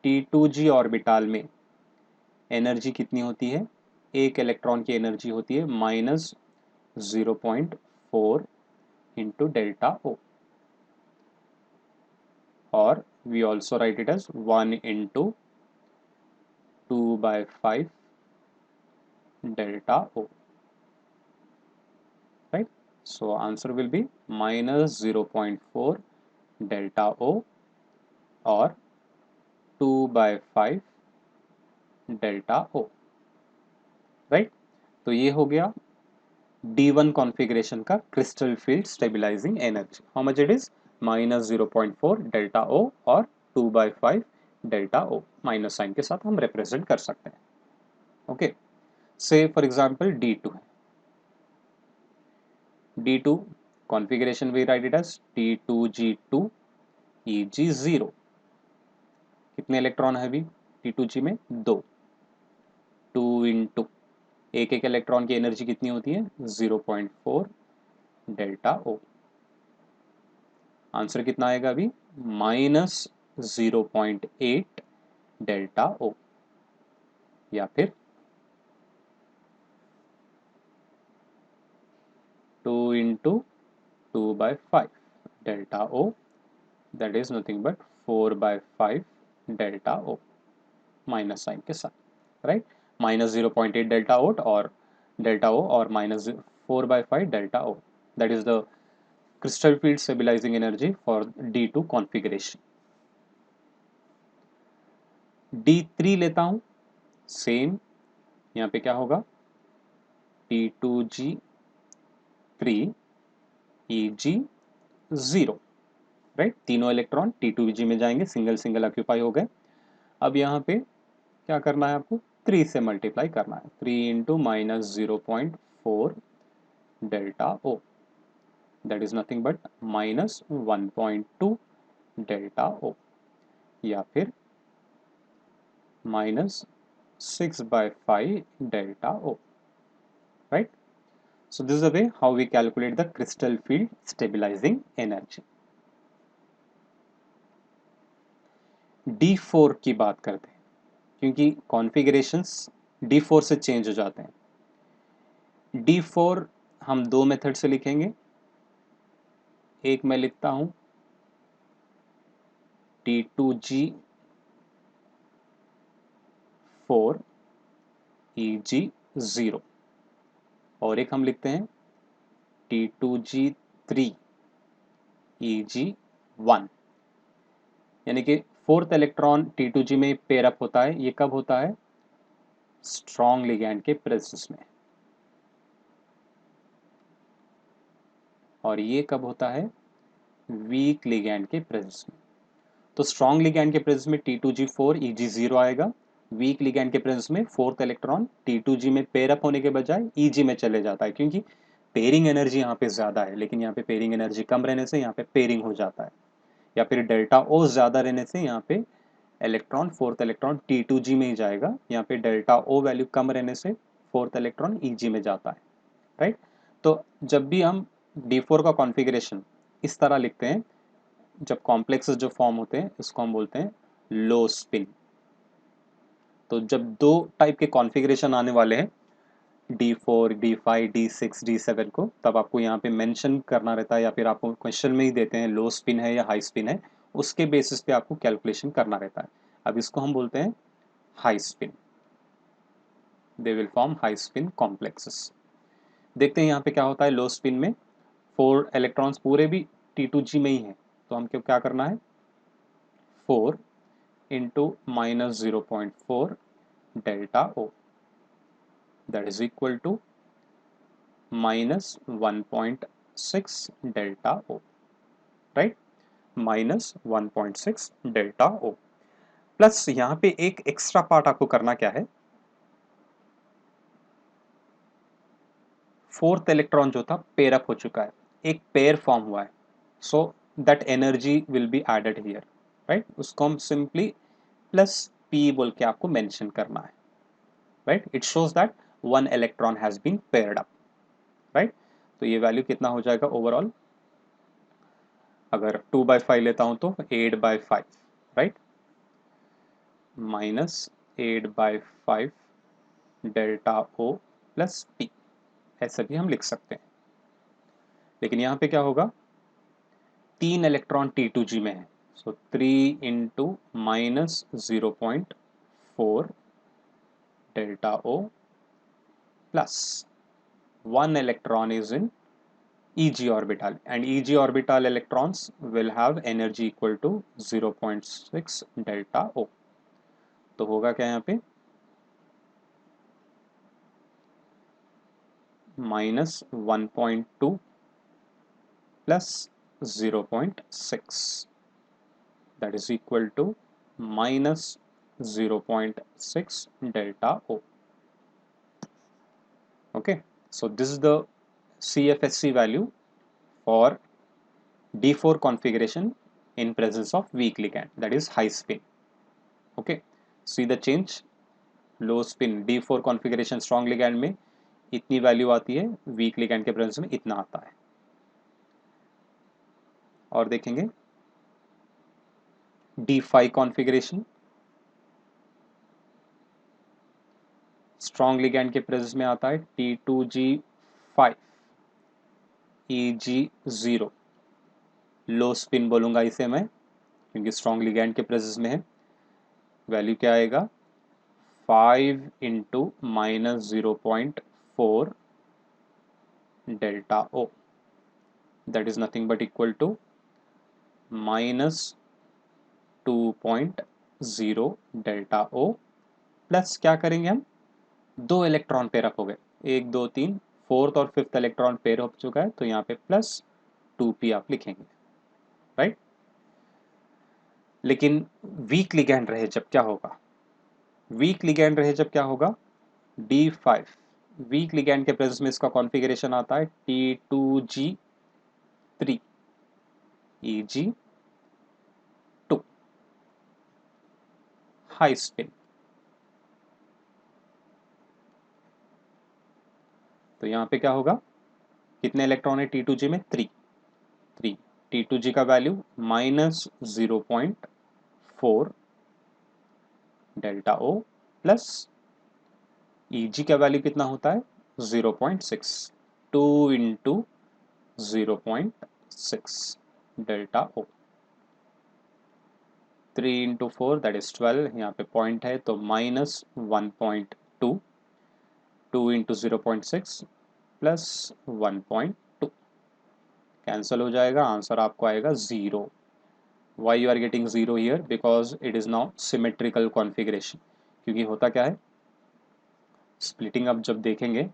T2G ऑर्बिटाल में, एनर्जी कितनी होती है, एक इलेक्ट्रॉन की एनर्जी होती है -0.4 इंटू डेल्टा O, और we also write it as 1 into 2/5 delta O, right? So answer will be -0.4 delta O और 2/5 delta O, right? तो ये हो गया D1 कॉन्फ़िगरेशन का crystal field stabilising energy. How much it is, -0.4 delta O और 2/5 delta O। Minus sign के साथ हम रिप्रेजेंट कर सकते हैं। ओके, से फॉर एग्जांपल D2 है। D2 configuration we write it as T2G2 Eg0। कितने इलेक्ट्रॉन है अभी T2G में, 2 इंटू एक इलेक्ट्रॉन की एनर्जी कितनी होती है 0.4 डेल्टा O। आंसर कितना आएगा अभी, -0.8 डेल्टा O, या फिर 2 into 2/5 delta O, that is nothing but 4/5 delta O, minus sign के साथ, राइट। -0.8 डेल्टा O और -4/5 delta O, that is the crystal field stabilizing energy for D2 configuration। D3 लेता हूं, सेम, यहाँ पे क्या होगा T2G3 Eg0, राइट। तीनों इलेक्ट्रॉन T2G में जाएंगे, सिंगल सिंगल ऑक्यूपाई हो गए। अब यहाँ पे क्या करना है आपको, 3 से मल्टीप्लाई करना है, 3 into -0.4 delta O, that is nothing but -1.2 delta O, या फिर -6/5 delta O, right? So this is the way how we calculate the crystal field stabilizing energy। D4 की बात करते हैं, क्योंकि कॉन्फ़िगरेशंस D4 से चेंज हो जाते हैं। D4 हम दो मेथड से लिखेंगे, एक मैं लिखता हूं T2G4 Eg0 और एक हम लिखते हैं T2G3 Eg1, यानी कि फोर्थ इलेक्ट्रॉन T2G में पेयर अप होता है। ये कब होता है, स्ट्रॉन्ग लिगैंड के प्रेजेंस में, और ये कब होता है, वीक लिगैंड के प्रेजेंस में। तो स्ट्रॉन्ग लिगैंड के प्रेजेंस में T2G4 Eg0 आएगा, वीक लिगैंड के प्रेजेंस में फोर्थ इलेक्ट्रॉन T2G में पेयर अप होने के बजाय Eg में चले जाता है, क्योंकि पेयरिंग एनर्जी यहाँ पे ज्यादा है, लेकिन यहाँ पे पेयरिंग एनर्जी कम रहने से यहाँ पे पेयरिंग हो जाता है, या फिर डेल्टा O ज्यादा रहने से यहाँ पे इलेक्ट्रॉन फोर्थ इलेक्ट्रॉन T2G में ही जाएगा, यहाँ पे डेल्टा O वैल्यू कम रहने से फोर्थ इलेक्ट्रॉन Eg में जाता है, राइट। तो जब भी हम D4 का कॉन्फ़िगरेशन इस तरह लिखते हैं, जब कॉम्प्लेक्सेस जो फॉर्म होते हैं इसको हम बोलते हैं लो स्पिन। तो जब दो टाइप के कॉन्फ़िगरेशन आने वाले हैं D4, D5, D6, D7 को, तब आपको यहाँ पे मेंशन करना रहता है, या फिर आपको क्वेश्चन में ही देते हैं लो स्पिन है या हाई स्पिन है, उसके बेसिस पे आपको कैलकुलेशन करना रहता है। अब इसको हम बोलते हैं high spin, they will form high spin complexes. देखते हैं यहाँ पे क्या होता है लो स्पिन में, 4 इलेक्ट्रॉन्स पूरे भी T2G में ही है, तो हमको क्या करना है, 4 into minus 0.4 delta O, that is equal to minus 1.6 delta O, right, minus 1.6 delta O. Plus यहाँ पे एक एक्स्ट्रा पार्ट आपको करना क्या है, फोर्थ इलेक्ट्रॉन जो था पेयर अप हो चुका है, एक पेयर फॉर्म हुआ है, so that energy will be added here, right, उसको हम सिंपली प्लस पी बोल के आपको मेंशन करना है, right, it shows that one electron has been paired up, right. तो ये वैल्यू कितना हो जाएगा ओवरऑल, अगर 2/5 लेता हूं तो 8/5, right, minus 8/5 delta O plus P, ऐसा भी हम लिख सकते हैं। लेकिन यहाँ पे क्या होगा, 3 इलेक्ट्रॉन T2G में है, so 3 into minus 0.4 delta O plus 1 electron is in Eg orbital, and Eg orbital electrons will have energy equal to 0.6 delta O. तो होगा क्या यहाँ पे, minus 1.2 plus 0.6, that is equal to minus 0.6 delta O. Okay, so this is the CFSC value for D4 configuration in presence of weak ligand, that is high spin. Okay, see the change, low spin D4 configuration strong ligand में इतनी value आती है, week ligand के presence में इतना आता है। और देखेंगे D5 कॉन्फ़िगरेशन, स्ट्रॉन्ग लिगैंड के प्रेजेंस में आता है T2G5 EG0, लो स्पिन बोलूंगा इसे मैं क्योंकि स्ट्रॉन्ग लिगैंड के प्रेजेंस में है। वैल्यू क्या आएगा, 5 into minus 0.4 delta O, that is nothing but equal to minus 2.0 delta O, plus क्या करेंगे हम, 2 इलेक्ट्रॉन पेयर अप हो गए, 1 2 3, फोर्थ और फिफ्थ इलेक्ट्रॉन पेयर हो चुका है, तो यहाँ पे प्लस 2p आप लिखेंगे, राइट। लेकिन वीक लिगैंड रहे जब क्या होगा, वीक लिगैंड रहे जब क्या होगा, D5 वीक लिगैंड के प्रेजेंस में इसका कॉन्फ़िगरेशन आता है T2G3 EG2 हाई स्पिन। तो यहाँ पे क्या होगा, कितने इलेक्ट्रॉन है T2G में, 3 T2G का value minus 0.4 delta O plus EG का वैल्यू कितना होता है, 0.6, 2 into 0.6 delta O, 3 into 4 that is 12, यहाँ पे पॉइंट है तो माइनस 1.2, 2 इंटू 0.6 प्लस 1.2, कैंसिल हो जाएगा, आंसर आपको आएगा 0। Why you are getting 0 here? Because it is now symmetrical configuration, क्योंकि होता क्या है, स्प्लिटिंग अप जब देखेंगे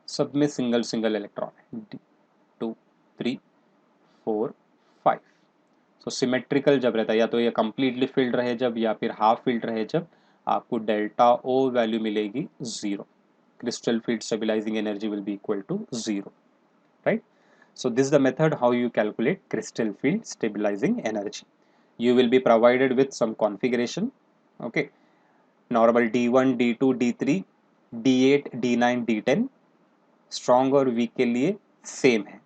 सब में सिंगल सिंगल इलेक्ट्रॉन है, 2 3 4 5, सो सिमेट्रिकल जब रहता है, या तो ये कंप्लीटली फिल्ड रहे जब, या फिर हाफ फिल्ड रहे जब, आपको डेल्टा ओ वैल्यू मिलेगी 0, crystal field stabilizing energy will be equal to 0, right? So this is the method how you calculate crystal field stabilizing energy. You will be provided with some configuration, okay, normal D1 D2 D3 D8 D9 D10, strong और week के लिए same है,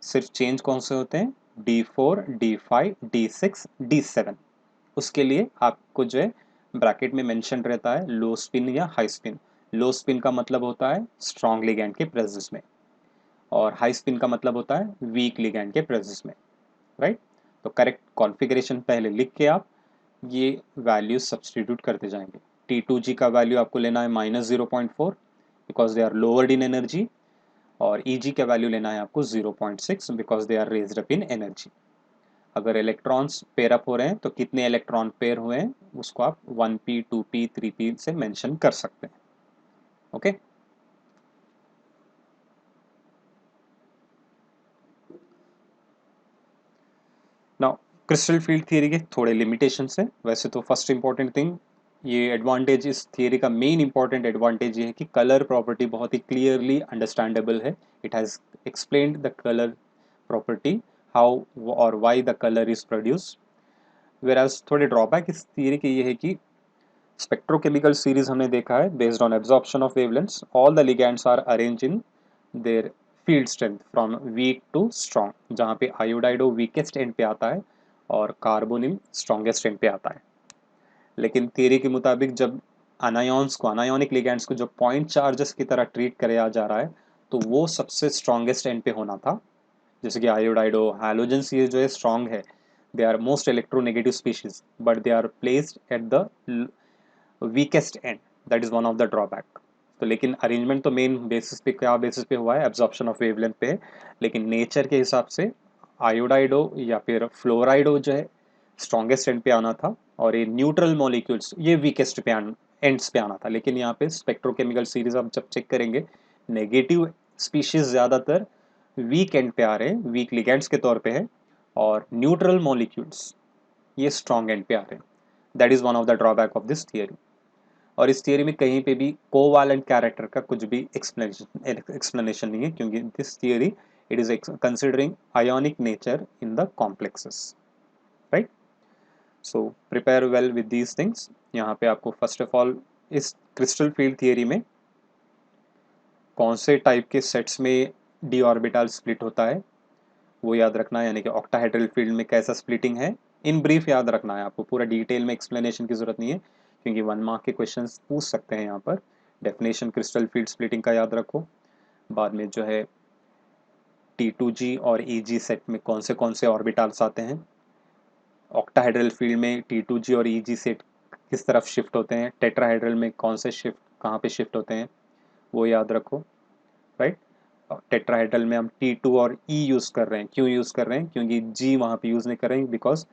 सिर्फ change कौन से होते हैं, D4 D5 D6 D7, उसके लिए आपको जो है ब्रैकेट में मेंशन रहता है लो स्पिन या हाई स्पिन। लो स्पिन का मतलब होता है स्ट्रॉन्ग लिगैंड के प्रेजेंस में, और हाई स्पिन का मतलब होता है वीक लिगैंड के प्रेजेंस में, राइट। तो करेक्ट कॉन्फ़िगरेशन पहले लिख के आप ये वैल्यू सब्सटीट्यूट करते जाएंगे। T2G का वैल्यू आपको लेना है -0.4 because they are lowered in energy, और Eg का वैल्यू लेना है आपको 0.6 because they are raised up in energy. अगर इलेक्ट्रॉन्स पेयर अप हो रहे हैं तो कितने इलेक्ट्रॉन पेयर हुए हैं उसको आप 1p 2p 3p से मेंशन कर सकते हैं। Okay now crystal field theory के थोड़े लिमिटेशंस हैं। वैसे तो फर्स्ट इंपॉर्टेंट थिंग, ये एडवांटेज, इस थियरी का मेन इंपॉर्टेंट एडवांटेज ये है कि कलर प्रॉपर्टी बहुत ही क्लियरली अंडरस्टैंडेबल है। It has explained the colour property, how और why the colour is produce. Whereas थोड़े ड्रॉबैक इस थियरी के ये है कि स्पेक्ट्रोकेमिकल सीरीज हमने देखा है based on absorption of wavelengths, all the ligands are arrange in their field strength from weak to strong, जहाँ पे आयोडाइडो वीकेस्ट एंड पे आता है और कार्बोनिल स्ट्रॉन्गेस्ट एंड पे आता है। लेकिन थियरी के मुताबिक जब अनायॉन्स को, अनायोनिक लिगैंड्स को जो पॉइंट चार्जेस की तरह ट्रीट किया जा रहा है तो वो सबसे स्ट्रॉन्गेस्ट एंड पे होना था। जैसे कि आयोडाइडो, हैलोजेंस, ये जो है स्ट्रॉन्ग है, they are most electronegative species but they are placed at the weakest end, that is one of the drawback. तो लेकिन अरेंजमेंट तो मेन बेसिस पे, क्या बेसिस पे हुआ है, एब्जॉर्प्शन ऑफ वेवलेंथ पे है। लेकिन नेचर के हिसाब से आयोडाइडो या फिर फ्लोराइडो जो है स्ट्रॉन्गेस्ट एंड पे आना था और ये न्यूट्रल मॉलिक्यूल्स ये वीकेस्ट पे एंड्स पे आना था। लेकिन यहाँ पे स्पेक्ट्रोकेमिकल सीरीज आप जब चेक करेंगे, नेगेटिव स्पीशीज ज़्यादातर वीक एंड पे आ रहे हैं, वीक लिगेंड्स के तौर पे है, और न्यूट्रल मॉलिक्यूल्स ये स्ट्रॉन्ग एंड पे आ रहे हैं। That is one of the drawback of this theory. और इस थियरी में कहीं पे भी कोवैलेंट कैरेक्टर का कुछ भी एक्सप्लेनेशन नहीं है, क्योंकि this theory it is considering ionic nature in the complexes, right. So prepare well with these things. यहाँ पे आपको फर्स्ट ऑफ ऑल इस क्रिस्टल फील्ड थियरी में कौन से टाइप के सेट्स में डी ऑर्बिटल स्प्लिट होता है वो याद रखना है, यानी कि ऑक्टाहेड्रल फील्ड में कैसा स्प्लिटिंग है, इन ब्रीफ याद रखना है आपको। पूरा डिटेल में एक्सप्लेनेशन की जरूरत नहीं है, क्योंकि 1 मार्क के क्वेश्चंस पूछ सकते हैं यहाँ पर। डेफिनेशन क्रिस्टल फील्ड स्प्लिटिंग का याद रखो। बाद में जो है T2G और EG सेट में कौन से ऑर्बिटल्स आते हैं, ऑक्टाहेड्रल फील्ड में T2G और EG सेट किस तरफ शिफ्ट होते हैं, टेट्राहेड्रल में कौन से शिफ्ट कहाँ पे शिफ्ट होते हैं वो याद रखो, राइट। टेट्राहेड्रल में हम T2 और E यूज़ कर रहे हैं, क्यों यूज़ कर रहे हैं, क्योंकि G वहाँ पे यूज़ नहीं कर रहे हैं, because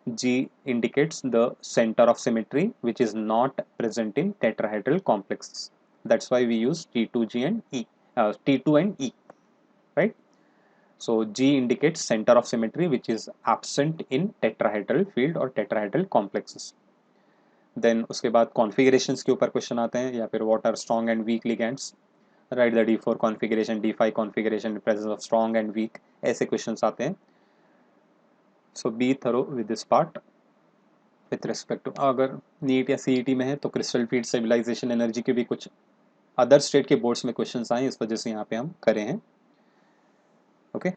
G indicates the center of symmetry which is not present in tetrahedral complexes. That's why we use T2G and E, T2 and E, right? So G indicates center of symmetry which is absent in tetrahedral field or tetrahedral complexes. Then उसके बाद configurations के ऊपर question आते हैं, या फिर what are strong and weak ligands, write the D4 configuration, D5 configuration in presence of strong and weak, ऐसे questions आते हैं। So be thorough with this part. With respect to, अगर नीट या सीईटी में है तो क्रिस्टल फील्ड स्टेबलाइजेशन एनर्जी के भी कुछ अदर स्टेट के बोर्ड्स में क्वेश्चंस आए, इस वजह से यहाँ पे हम करे हैं। ओके।